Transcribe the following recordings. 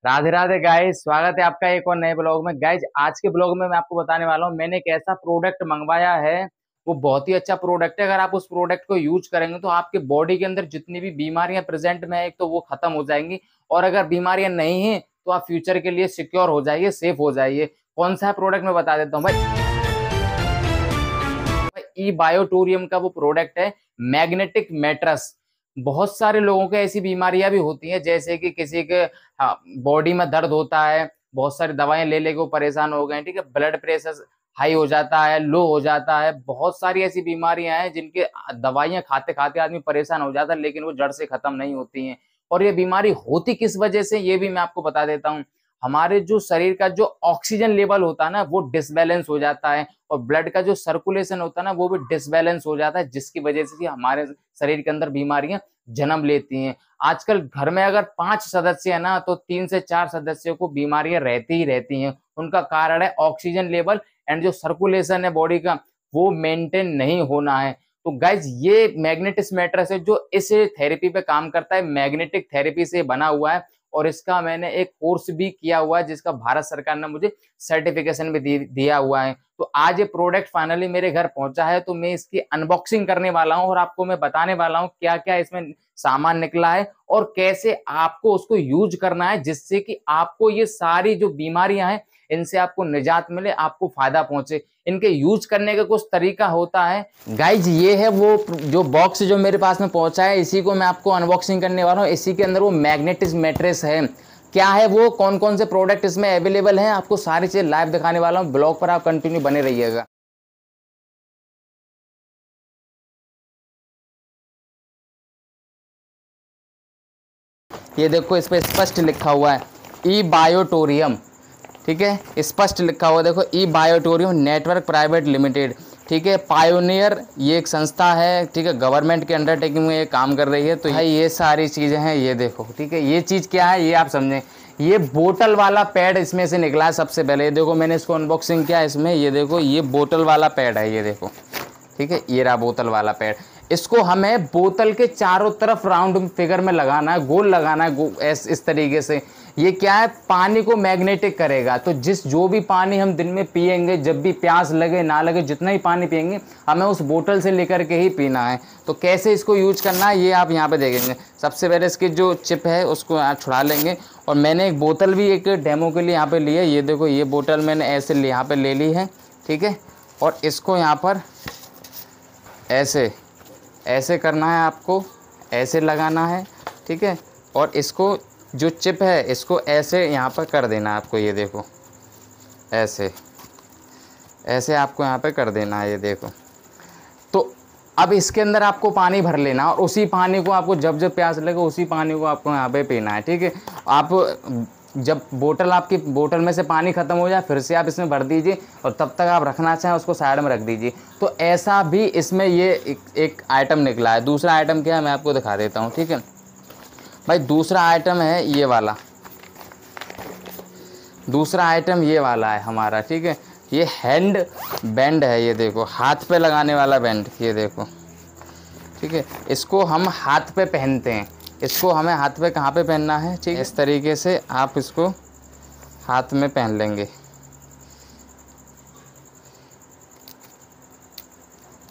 Radhe Radhe guys, स्वागत है आपका एक और नए ब्लॉग में। गाइस, आज के ब्लॉग में मैं आपको बताने वाला हूँ मैंने एक ऐसा प्रोडक्ट मंगवाया है। वो बहुत ही अच्छा प्रोडक्ट है। अगर आप उस प्रोडक्ट को यूज करेंगे तो आपके बॉडी के अंदर जितनी भी बीमारियां प्रेजेंट में है, एक तो वो खत्म हो जाएंगी। और अगर बीमारियां नहीं है तो आप फ्यूचर के लिए सिक्योर हो जाइए, सेफ हो जाइए। कौन सा प्रोडक्ट मैं बता देता हूँ भाई। ई बायोटोरियम का वो प्रोडक्ट है, मैग्नेटिक मैट्रेस। बहुत सारे लोगों को ऐसी बीमारियां भी होती हैं, जैसे कि किसी के बॉडी में दर्द होता है, बहुत सारी दवाएं ले लेके वो परेशान हो गए, ठीक है। ब्लड प्रेशर हाई हो जाता है, लो हो जाता है। बहुत सारी ऐसी बीमारियां हैं जिनके दवाइयां खाते खाते आदमी परेशान हो जाता है, लेकिन वो जड़ से खत्म नहीं होती हैं। और ये बीमारी होती किस वजह से, ये भी मैं आपको बता देता हूँ। हमारे जो शरीर का जो ऑक्सीजन लेवल होता है ना, वो डिसबैलेंस हो जाता है। और ब्लड का जो सर्कुलेशन होता है ना, वो भी डिसबैलेंस हो जाता है, जिसकी वजह से हमारे शरीर के अंदर बीमारियां जन्म लेती हैं। आजकल घर में अगर 5 सदस्य है ना, तो 3 से 4 सदस्यों को बीमारियां रहती ही रहती हैं। उनका कारण है ऑक्सीजन लेवल एंड जो सर्कुलेशन है बॉडी का, वो मेंटेन नहीं होना है। तो गाइज, ये मैग्नेटिस मैट्रेस है जो इस थेरेपी पे काम करता है। मैग्नेटिक थेरेपी से बना हुआ है और इसका मैंने एक कोर्स भी किया हुआ है, जिसका भारत सरकार ने मुझे सर्टिफिकेशन भी दिया हुआ है। तो आज ये प्रोडक्ट फाइनली मेरे घर पहुंचा है, तो मैं इसकी अनबॉक्सिंग करने वाला हूं और आपको मैं बताने वाला हूं क्या क्या इसमें सामान निकला है और कैसे आपको उसको यूज करना है, जिससे कि आपको ये सारी जो बीमारियां हैं इनसे आपको निजात मिले, आपको फायदा पहुंचे। इनके यूज करने का कुछ तरीका होता है। गाइज, ये है वो जो बॉक्स जो मेरे पास में पहुंचा है, इसी को मैं आपको अनबॉक्सिंग करने वाला हूँ। इसी के अंदर वो मैग्नेटिक मैट्रेस है। क्या है वो, कौन कौन से प्रोडक्ट इसमें अवेलेबल हैं, आपको सारी चीज लाइव दिखाने वाला हूँ। ब्लॉग पर आप कंटिन्यू बने रहिएगा। ये देखो, इस पे स्पष्ट लिखा हुआ है ई बायोटोरियम, ठीक है। स्पष्ट लिखा हुआ देखो, ई बायोटोरियम नेटवर्क प्राइवेट लिमिटेड, ठीक है। पायोनियर ये एक संस्था है, ठीक है, गवर्नमेंट के अंडरटेकिंग में ये काम कर रही है। तो भाई ये सारी चीज़ें हैं, ये देखो, ठीक है। ये चीज़ क्या है ये आप समझें। ये बोतल वाला पैड इसमें से निकला है सबसे पहले। ये देखो, मैंने इसको अनबॉक्सिंग किया। इसमें ये देखो, ये बोतल वाला पैड है, ये देखो, ठीक है। ये रहा बोतल वाला पैड। इसको हमें बोतल के चारों तरफ राउंड फिगर में लगाना है, गोल लगाना है, इस तरीके से। ये क्या है, पानी को मैग्नेटिक करेगा। तो जो भी पानी हम दिन में पिएंगे, जब भी प्यास लगे ना लगे, जितना ही पानी पिएंगे, हमें उस बोतल से लेकर के ही पीना है। तो कैसे इसको यूज करना है ये आप यहाँ पे देखेंगे। सबसे पहले इसकी जो चिप है उसको आप छुड़ा लेंगे। और मैंने एक बोतल भी एक डेमो के लिए यहाँ पे ली है। ये देखो, ये बोतल मैंने ऐसे यहाँ पे ले ली है, ठीक है। और इसको यहाँ पर ऐसे ऐसे करना है आपको, ऐसे लगाना है, ठीक है। और इसको जो चिप है इसको ऐसे यहाँ पर कर देना है आपको। ये देखो, ऐसे ऐसे आपको यहाँ पे कर देना है, ये देखो। तो अब इसके अंदर आपको पानी भर लेना और उसी पानी को आपको जब जब प्यास लगे उसी पानी को आपको यहाँ पे पीना है, ठीक है। आप जब आपकी बोतल में से पानी खत्म हो जाए, फिर से आप इसमें भर दीजिए और तब तक आप रखना चाहें उसको साइड में रख दीजिए। तो ऐसा भी इसमें ये एक आइटम निकला है। दूसरा आइटम क्या है मैं आपको दिखा देता हूँ, ठीक है भाई। दूसरा आइटम है ये वाला। दूसरा आइटम ये वाला है हमारा, ठीक है। ये हैंड बैंड है, ये देखो, हाथ पे लगाने वाला बैंड, ये देखो, ठीक है। इसको हम हाथ पे पहनते हैं। इसको हमें हाथ पे कहाँ पे पहनना है, ठीक है। इस तरीके से आप इसको हाथ में पहन लेंगे।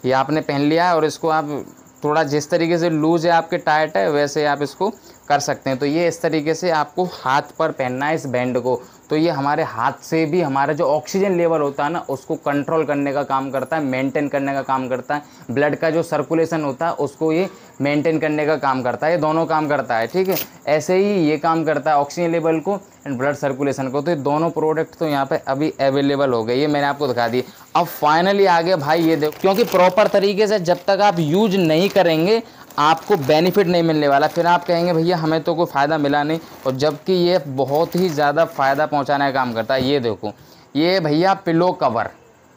ये आपने पहन लिया है और इसको आप थोड़ा जिस तरीके से लूज है आपके टाइट है वैसे आप इसको कर सकते हैं। तो ये इस तरीके से आपको हाथ पर पहनना है इस बैंड को। तो ये हमारे हाथ से भी हमारा जो ऑक्सीजन लेवल होता है ना उसको कंट्रोल करने का काम करता है, मेंटेन करने का काम करता है। ब्लड का जो सर्कुलेशन होता है उसको ये मेंटेन करने का काम करता है। ये दोनों काम करता है, ठीक है। ऐसे ही ये काम करता है ऑक्सीजन लेवल को एंड ब्लड सर्कुलेशन को। तो ये दोनों प्रोडक्ट तो यहाँ पे अभी अवेलेबल हो गए, ये मैंने आपको दिखा दी। अब फाइनली आगे भाई ये देखो, क्योंकि प्रॉपर तरीके से जब तक आप यूज नहीं करेंगे आपको बेनिफिट नहीं मिलने वाला। फिर आप कहेंगे भैया हमें तो कोई फ़ायदा मिला नहीं, और जबकि ये बहुत ही ज़्यादा फ़ायदा पहुंचाने का काम करता है। ये देखो, ये भैया पिलो कवर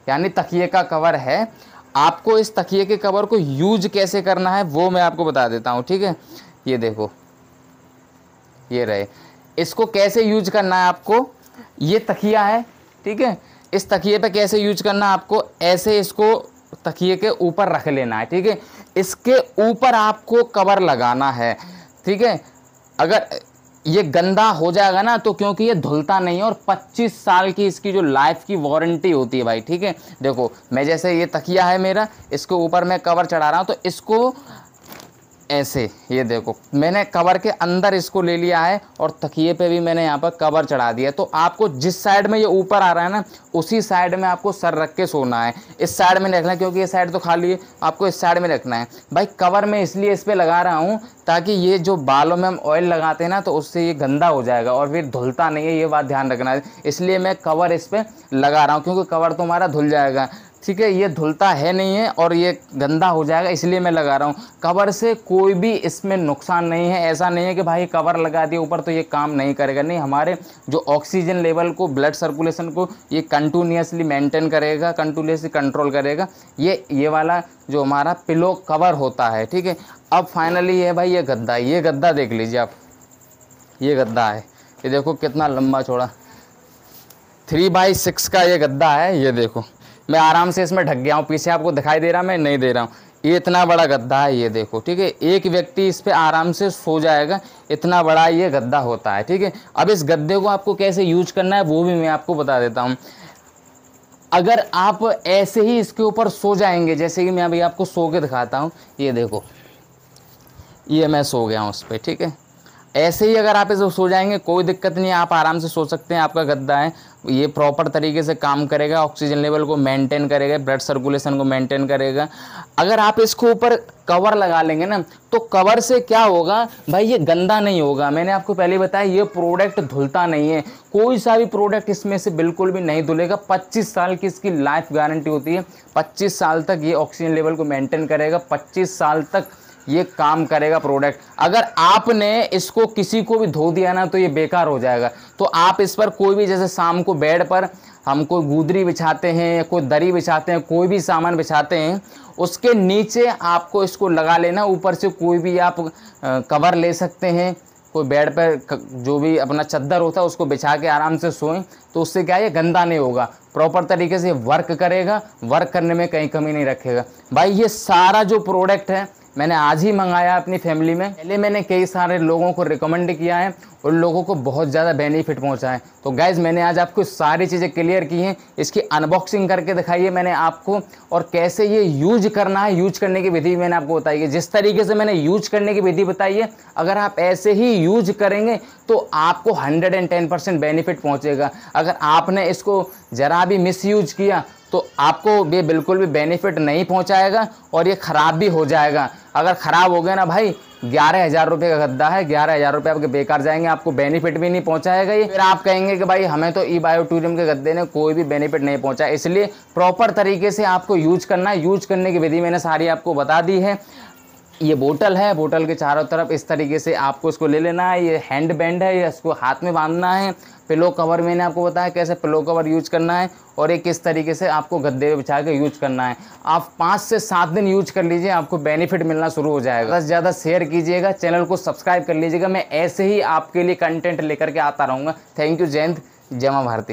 यानी तकिए का कवर है। आपको इस तकिए के कवर को यूज कैसे करना है वो मैं आपको बता देता हूँ, ठीक है। ये देखो, ये रहे। इसको कैसे यूज करना है आपको, ये तकिया है, ठीक है। इस तकिए पे कैसे यूज करना है आपको, ऐसे इसको तकिए के ऊपर रख लेना है, ठीक है। इसके ऊपर आपको कवर लगाना है, ठीक है। अगर ये गंदा हो जाएगा ना, तो क्योंकि ये धुलता नहीं है और 25 साल की इसकी जो लाइफ की वारंटी होती है भाई, ठीक है। देखो मैं जैसे ये तकिया है मेरा, इसके ऊपर मैं कवर चढ़ा रहा हूँ, तो इसको ऐसे, ये देखो मैंने कवर के अंदर इसको ले लिया है और तकिए पे भी मैंने यहाँ पर कवर चढ़ा दिया। तो आपको जिस साइड में ये ऊपर आ रहा है ना, उसी साइड में आपको सर रख के सोना है। इस साइड में रखना है क्योंकि ये साइड तो खाली है, आपको इस साइड में रखना है भाई। कवर मैं इसलिए इस पर लगा रहा हूँ ताकि ये जो बालों में हम ऑयल लगाते हैं ना, तो उससे ये गंदा हो जाएगा और फिर धुलता नहीं है, ये बात ध्यान रखना है। इसलिए मैं कवर इस पर लगा रहा हूँ, क्योंकि कवर तो हमारा धुल जाएगा, ठीक है। ये धुलता है नहीं है और ये गंदा हो जाएगा, इसलिए मैं लगा रहा हूँ। कवर से कोई भी इसमें नुकसान नहीं है। ऐसा नहीं है कि भाई कवर लगा दिया ऊपर तो ये काम नहीं करेगा, नहीं। हमारे जो ऑक्सीजन लेवल को, ब्लड सर्कुलेशन को ये कंटिन्यूसली मेंटेन करेगा, कंटिन्यूसली कंट्रोल करेगा। ये वाला जो हमारा पिलो कवर होता है, ठीक है। अब फाइनली है भाई ये गद्दा, ये गद्दा देख लीजिए आप, ये गद्दा है, ये देखो कितना लंबा चौड़ा 3x6 का ये गद्दा है। ये देखो मैं आराम से इसमें ढक गया हूँ, पीछे आपको दिखाई दे रहा, मैं नहीं दे रहा हूँ। ये इतना बड़ा गद्दा है, ये देखो, ठीक है। एक व्यक्ति इस पे आराम से सो जाएगा, इतना बड़ा ये गद्दा होता है, ठीक है। अब इस गद्दे को आपको कैसे यूज करना है वो भी मैं आपको बता देता हूँ। अगर आप ऐसे ही इसके ऊपर सो जाएंगे, जैसे कि मैं अभी आपको सो के दिखाता हूँ, ये देखो, ये मैं सो गया हूँ उस पर, ठीक है। ऐसे ही अगर आप इसे सो जाएंगे कोई दिक्कत नहीं है, आप आराम से सो सकते हैं। आपका गद्दा है, ये प्रॉपर तरीके से काम करेगा, ऑक्सीजन लेवल को मेंटेन करेगा, ब्लड सर्कुलेशन को मेंटेन करेगा। अगर आप इसको ऊपर कवर लगा लेंगे ना, तो कवर से क्या होगा भाई, ये गंदा नहीं होगा। मैंने आपको पहले बताया ये प्रोडक्ट धुलता नहीं है, कोई सा भी प्रोडक्ट इसमें से बिल्कुल भी नहीं धुलेगा। 25 साल की इसकी लाइफ गारंटी होती है, 25 साल तक ये ऑक्सीजन लेवल को मेंटेन करेगा, 25 साल तक ये काम करेगा प्रोडक्ट। अगर आपने इसको किसी को भी धो दिया ना, तो ये बेकार हो जाएगा। तो आप इस पर कोई भी, जैसे शाम को बेड पर हम कोई गुदरी बिछाते हैं, कोई दरी बिछाते हैं, कोई भी सामान बिछाते हैं, उसके नीचे आपको इसको लगा लेना। ऊपर से कोई भी आप कवर ले सकते हैं, कोई बेड पर जो भी अपना चद्दर होता है उसको बिछा के आराम से सोएं, तो उससे क्या है, ये गंदा नहीं होगा, प्रॉपर तरीके से वर्क करेगा, वर्क करने में कहीं कमी नहीं रखेगा। भाई ये सारा जो प्रोडक्ट है मैंने आज ही मंगाया अपनी फैमिली में। पहले मैंने कई सारे लोगों को रिकमेंड किया है, उन लोगों को बहुत ज़्यादा बेनिफिट पहुंचा है। तो गाइज़ मैंने आज आपको सारी चीज़ें क्लियर की हैं, इसकी अनबॉक्सिंग करके दिखाई है मैंने आपको, और कैसे ये यूज करना है, यूज करने की विधि मैंने आपको बताई है। जिस तरीके से मैंने यूज करने की विधि बताई है, अगर आप ऐसे ही यूज करेंगे तो आपको 110% बेनिफिट पहुँचेगा। अगर आपने इसको ज़रा भी मिसयूज किया तो आपको ये बिल्कुल भी बेनिफिट नहीं पहुंचाएगा और ये ख़राब भी हो जाएगा। अगर ख़राब हो गया ना भाई, 11,000 रुपये का गद्दा है, 11,000 रुपये आपके बेकार जाएंगे, आपको बेनिफिट भी नहीं पहुंचाएगा ये। फिर आप कहेंगे कि भाई हमें तो ई-बायो टूरिज्म के गद्दे ने कोई भी बेनिफिट नहीं पहुंचा। इसलिए प्रॉपर तरीके से आपको यूज करना है। यूज करने की विधि मैंने सारी आपको बता दी है। ये बोतल है, बोतल के चारों तरफ इस तरीके से आपको इसको ले लेना है। ये हैंड बैंड है, ये इसको हाथ में बांधना है। पिलो कवर मैंने आपको बताया कैसे पिलो कवर यूज करना है, और ये किस तरीके से आपको गद्दे पे बिछा के यूज करना है। आप 5 से 7 दिन यूज कर लीजिए, आपको बेनिफिट मिलना शुरू हो जाएगा। ज़्यादा से ज़्यादा शेयर कीजिएगा, चैनल को सब्सक्राइब कर लीजिएगा। मैं ऐसे ही आपके लिए कंटेंट लेकर के आता रहूँगा। Thank you. जय हिंद, जय मां भारती।